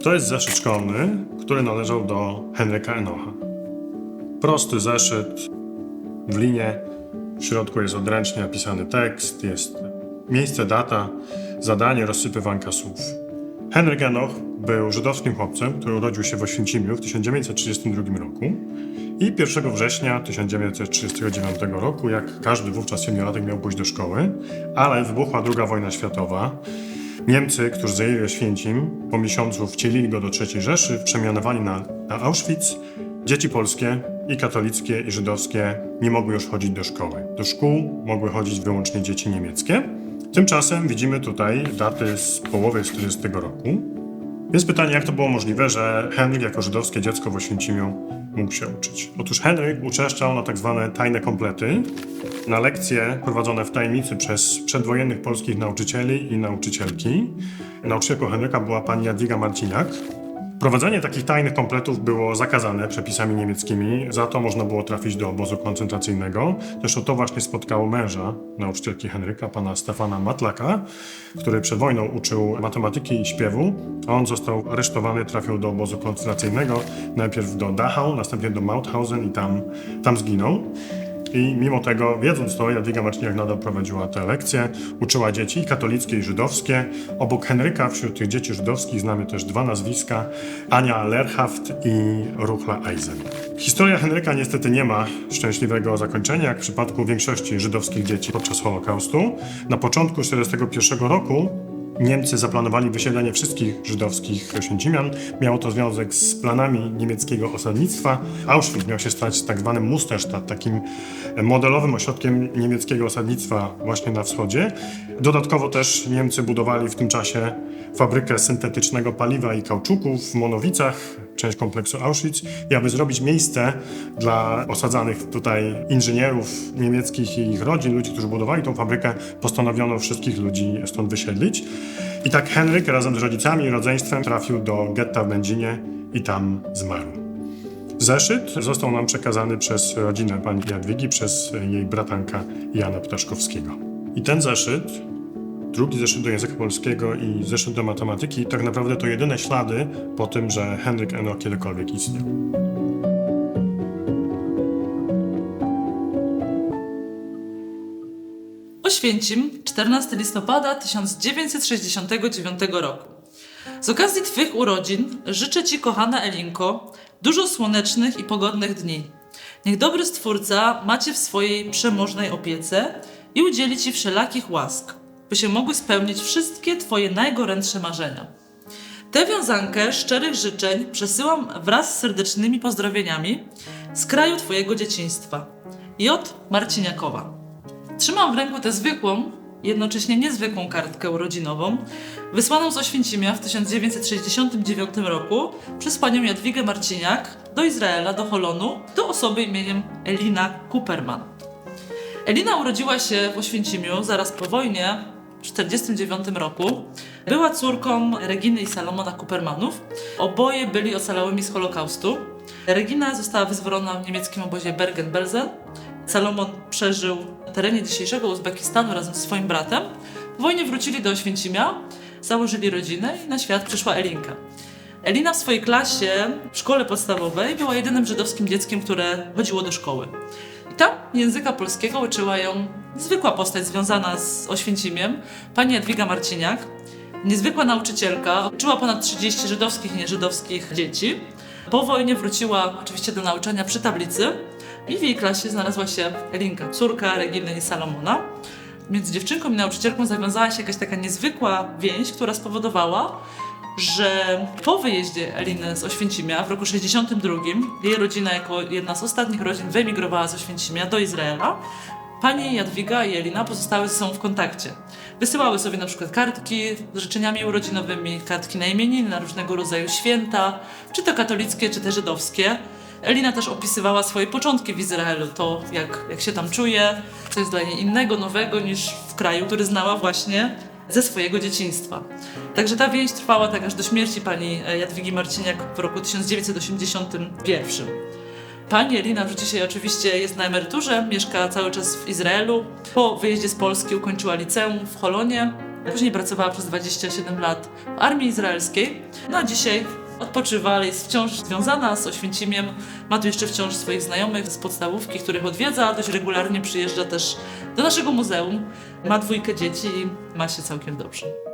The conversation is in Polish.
To jest zeszyt szkolny, który należał do Henryka Enocha. Prosty zeszyt w linie, w środku jest odręcznie napisany tekst, jest miejsce, data, zadanie, rozsypywanka słów. Henryk Enoch był żydowskim chłopcem, który urodził się w Oświęcimiu w 1932 roku i 1 września 1939 roku, jak każdy wówczas 7-latek, miał pójść do szkoły, ale wybuchła II wojna światowa. Niemcy, którzy zajęli Oświęcim, po miesiącu wcielili go do III Rzeszy, przemianowali na Auschwitz. Dzieci polskie, i katolickie, i żydowskie, nie mogły już chodzić do szkoły. Do szkół mogły chodzić wyłącznie dzieci niemieckie. Tymczasem widzimy tutaj daty z połowy 40 roku. Jest pytanie, jak to było możliwe, że Henryk jako żydowskie dziecko w Oświęcimiu mógł się uczyć. Otóż Henryk uczęszczał na tak zwane tajne komplety, na lekcje prowadzone w tajemnicy przez przedwojennych polskich nauczycieli i nauczycielki. Nauczycielką Henryka była pani Jadwiga Marciniak. Prowadzenie takich tajnych kompletów było zakazane przepisami niemieckimi, za to można było trafić do obozu koncentracyjnego. Zresztą to właśnie spotkało męża nauczycielki Henryka, pana Stefana Matlaka, który przed wojną uczył matematyki i śpiewu. On został aresztowany, trafił do obozu koncentracyjnego, najpierw do Dachau, następnie do Mauthausen i tam zginął. I mimo tego, wiedząc to, Jadwiga Marciniak nadal prowadziła te lekcje, uczyła dzieci katolickie i żydowskie. Obok Henryka wśród tych dzieci żydowskich znamy też dwa nazwiska: Ania Lerhaft i Ruchla Eisen. Historia Henryka niestety nie ma szczęśliwego zakończenia, jak w przypadku większości żydowskich dzieci podczas Holokaustu. Na początku 1941 roku Niemcy zaplanowali wysiedlenie wszystkich żydowskich Oświęcimian. Miało to związek z planami niemieckiego osadnictwa. Auschwitz miał się stać tak zwanym Musterstadt, takim modelowym ośrodkiem niemieckiego osadnictwa właśnie na wschodzie. Dodatkowo też Niemcy budowali w tym czasie fabrykę syntetycznego paliwa i kauczuku w Monowicach, część kompleksu Auschwitz. I aby zrobić miejsce dla osadzanych tutaj inżynierów niemieckich i ich rodzin, ludzi, którzy budowali tą fabrykę, postanowiono wszystkich ludzi stąd wysiedlić. I tak Henryk razem z rodzicami i rodzeństwem trafił do getta w Będzinie i tam zmarł. Zeszyt został nam przekazany przez rodzinę pani Jadwigi, przez jej bratanka Jana Ptaszkowskiego. I ten zeszyt, drugi zeszyt do języka polskiego i zeszyt do matematyki, tak naprawdę to jedyne ślady po tym, że Henryk Enoch kiedykolwiek istniał. Oświęcim, 14 listopada 1969 roku. Z okazji Twych urodzin życzę Ci, kochana Elinko, dużo słonecznych i pogodnych dni. Niech dobry Stwórca macie w swojej przemożnej opiece i udzieli Ci wszelakich łask, by się mogły spełnić wszystkie Twoje najgorętsze marzenia. Tę wiązankę szczerych życzeń przesyłam wraz z serdecznymi pozdrowieniami z kraju Twojego dzieciństwa. J. Marciniakowa. Trzymam w ręku tę zwykłą, jednocześnie niezwykłą kartkę urodzinową, wysłaną z Oświęcimia w 1969 roku przez panią Jadwigę Marciniak do Izraela, do Holonu, do osoby imieniem Elina Kuperman. Elina urodziła się w Oświęcimiu zaraz po wojnie w 1949 roku. Była córką Reginy i Salomona Kupermanów. Oboje byli ocalałymi z Holokaustu. Regina została wyzwolona w niemieckim obozie Bergen-Belsen. Salomon przeżył na terenie dzisiejszego Uzbekistanu razem ze swoim bratem. Po wojnie wrócili do Oświęcimia, założyli rodzinę i na świat przyszła Elinka. Elina w swojej klasie w szkole podstawowej była jedynym żydowskim dzieckiem, które chodziło do szkoły. I tam języka polskiego uczyła ją zwykła postać związana z Oświęcimiem, pani Jadwiga Marciniak. Niezwykła nauczycielka, uczyła ponad 30 żydowskich i nieżydowskich dzieci. Po wojnie wróciła oczywiście do nauczania przy tablicy i w jej klasie znalazła się Elinka, córka Reginy i Salomona. Między dziewczynką i nauczycielką zawiązała się jakaś taka niezwykła więź, która spowodowała, że po wyjeździe Eliny z Oświęcimia w roku 1962 jej rodzina jako jedna z ostatnich rodzin wyemigrowała z Oświęcimia do Izraela. Pani Jadwiga i Elina pozostały ze sobą w kontakcie. Wysyłały sobie na przykład kartki z życzeniami urodzinowymi, kartki na imieniny, na różnego rodzaju święta, czy to katolickie, czy te żydowskie. Elina też opisywała swoje początki w Izraelu, to jak się tam czuje, co jest dla niej innego, nowego niż w kraju, który znała właśnie ze swojego dzieciństwa. Także ta więź trwała tak aż do śmierci pani Jadwigi Marciniak w roku 1981. Pani Elina dzisiaj oczywiście jest na emeryturze, mieszka cały czas w Izraelu. Po wyjeździe z Polski ukończyła liceum w Holonie Później pracowała przez 27 lat w armii izraelskiej. No a dzisiaj odpoczywa, ale jest wciąż związana z Oświęcimiem. Ma tu jeszcze wciąż swoich znajomych z podstawówki, których odwiedza, a dość regularnie przyjeżdża też do naszego muzeum. Ma 2 dzieci i ma się całkiem dobrze.